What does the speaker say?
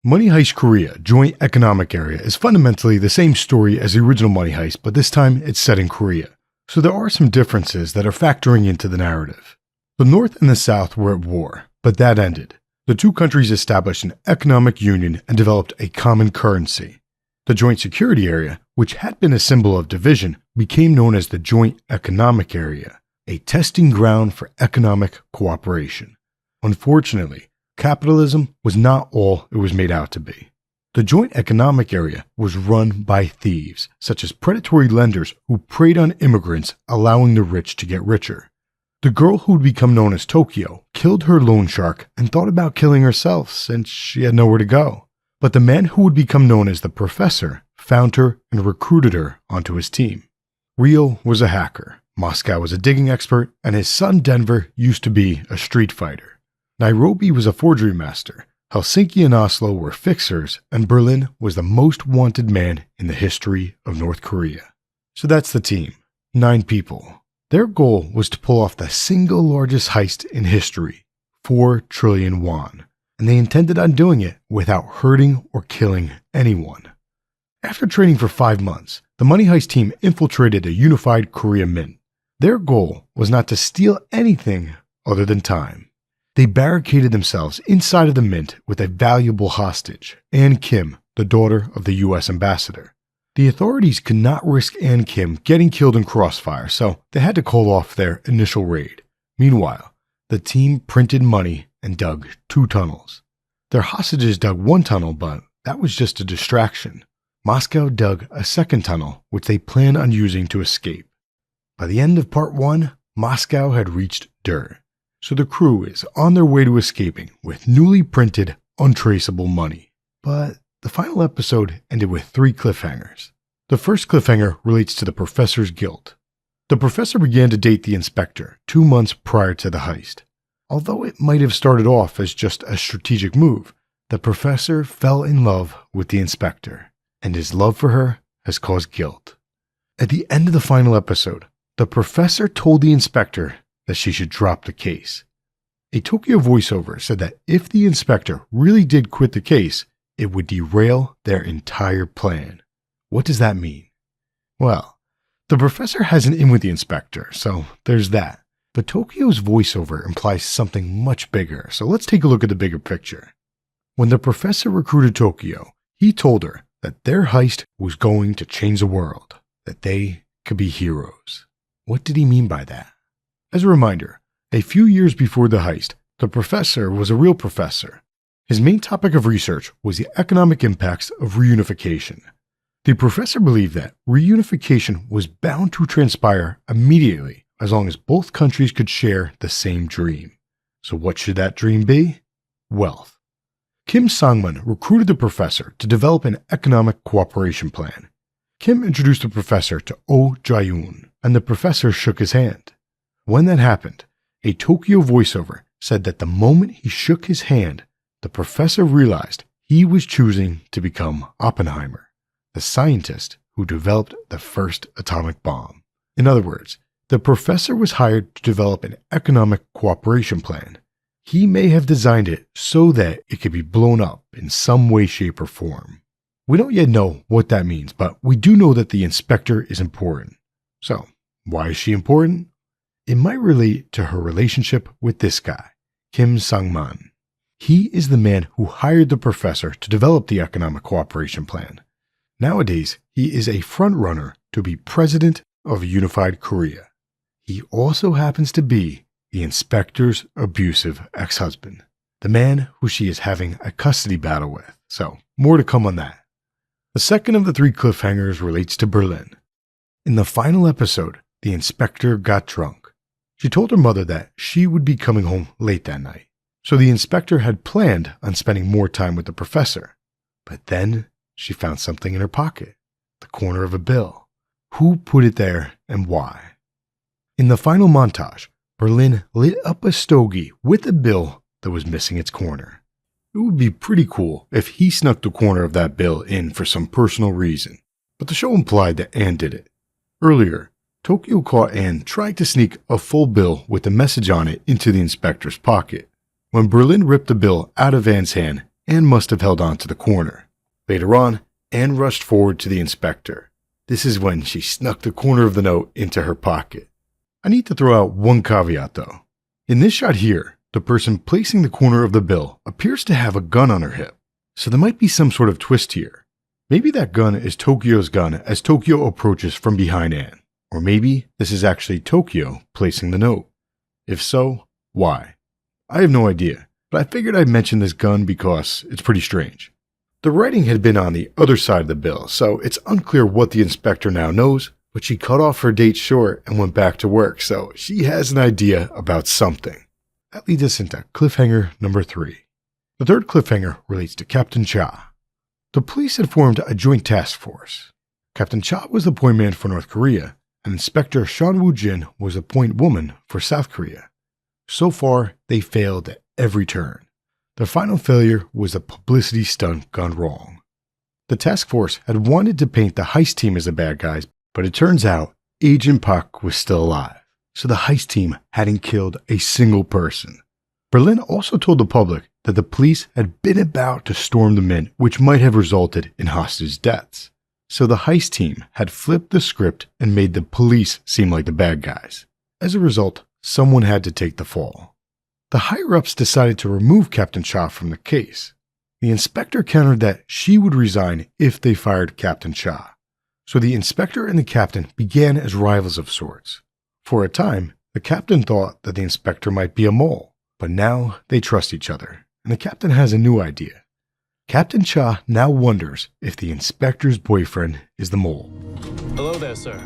Money Heist Korea Joint Economic Area is fundamentally the same story as the original Money Heist, but this time it's set in Korea. So there are some differences that are factoring into the narrative. The North and the South were at war, but that ended. The two countries established an economic union and developed a common currency. The Joint Security Area, which had been a symbol of division, became known as the Joint Economic Area, a testing ground for economic cooperation. Unfortunately, capitalism was not all it was made out to be. The Joint Economic Area was run by thieves, such as predatory lenders who preyed on immigrants, allowing the rich to get richer. The girl who would become known as Tokyo killed her loan shark and thought about killing herself since she had nowhere to go. But the man who would become known as the Professor found her and recruited her onto his team. Rio was a hacker, Moscow was a digging expert, and his son Denver used to be a street fighter. Nairobi was a forgery master, Helsinki and Oslo were fixers, and Berlin was the most wanted man in the history of North Korea. So that's the team, 9 people. Their goal was to pull off the single largest heist in history, 4 trillion won, and they intended on doing it without hurting or killing anyone. After training for 5 months, the Money Heist team infiltrated a unified Korea mint. Their goal was not to steal anything other than time. They barricaded themselves inside of the mint with a valuable hostage, Ann Kim, the daughter of the U.S. ambassador. The authorities could not risk Ann Kim getting killed in crossfire, so they had to call off their initial raid. Meanwhile, the team printed money and dug 2 tunnels. Their hostages dug 1 tunnel, but that was just a distraction. Moscow dug a 2nd tunnel, which they planned on using to escape. By the end of part 1, Moscow had reached dirt. So the crew is on their way to escaping with newly printed, untraceable money. But the final episode ended with 3 cliffhangers. The first cliffhanger relates to the professor's guilt. The professor began to date the inspector 2 months prior to the heist. Although it might have started off as just a strategic move, the professor fell in love with the inspector, and his love for her has caused guilt. At the end of the final episode, the professor told the inspector that she should drop the case. A Tokyo voiceover said that if the inspector really did quit the case, it would derail their entire plan. What does that mean? Well, the professor has an in with the inspector, so there's that. But Tokyo's voiceover implies something much bigger, so let's take a look at the bigger picture. When the professor recruited Tokyo, he told her that their heist was going to change the world, that they could be heroes. What did he mean by that? As a reminder, a few years before the heist, the professor was a real professor. His main topic of research was the economic impacts of reunification. The professor believed that reunification was bound to transpire immediately as long as both countries could share the same dream. So what should that dream be? Wealth. Kim Sangman recruited the professor to develop an economic cooperation plan. Kim introduced the professor to Oh Jae-yoon, and the professor shook his hand. When that happened, a Tokyo voiceover said that the moment he shook his hand, the professor realized he was choosing to become Oppenheimer, the scientist who developed the first atomic bomb. In other words, the professor was hired to develop an economic cooperation plan. He may have designed it so that it could be blown up in some way, shape, or form. We don't yet know what that means, but we do know that the inspector is important. So, why is she important? It might relate to her relationship with this guy, Kim Sang-man. He is the man who hired the professor to develop the economic cooperation plan. Nowadays, he is a frontrunner to be president of a unified Korea. He also happens to be the inspector's abusive ex-husband, the man who she is having a custody battle with. So, more to come on that. The second of the 3 cliffhangers relates to Berlin. In the final episode, the inspector got drunk. She told her mother that she would be coming home late that night, so the inspector had planned on spending more time with the professor. But then she found something in her pocket, the corner of a bill. Who put it there and why? In the final montage, Berlin lit up a stogie with a bill that was missing its corner. It would be pretty cool if he snuck the corner of that bill in for some personal reason, but the show implied that Ann did it. Earlier, Tokyo caught Ann trying to sneak a full bill with a message on it into the inspector's pocket. When Berlin ripped the bill out of Ann's hand, Anne must have held on to the corner. Later on, Anne rushed forward to the inspector. This is when she snuck the corner of the note into her pocket. I need to throw out one caveat though. In this shot here, the person placing the corner of the bill appears to have a gun on her hip, so there might be some sort of twist here. Maybe that gun is Tokyo's gun as Tokyo approaches from behind Anne, or maybe this is actually Tokyo placing the note. If so, why? I have no idea, but I figured I'd mention this gun because it's pretty strange. The writing had been on the other side of the bill, so it's unclear what the inspector now knows, but she cut off her date short and went back to work, so she has an idea about something. That leads us into cliffhanger number 3. The third cliffhanger relates to Captain Cha. The police had formed a joint task force. Captain Cha was the point man for North Korea, and Inspector Sean Woo-jin was the point woman for South Korea. So far, they failed at every turn. Their final failure was a publicity stunt gone wrong. The task force had wanted to paint the heist team as the bad guys, but it turns out Agent Park was still alive, so the heist team hadn't killed a single person. Berlin also told the public that the police had been about to storm the mint, which might have resulted in hostage deaths. So the heist team had flipped the script and made the police seem like the bad guys. As a result, someone had to take the fall. The higher-ups decided to remove Captain Cha from the case. The inspector countered that she would resign if they fired Captain Cha. So the inspector and the captain began as rivals of sorts. For a time, the captain thought that the inspector might be a mole, but now they trust each other, and the captain has a new idea. Captain Cha now wonders if the inspector's boyfriend is the mole. Hello there, sir.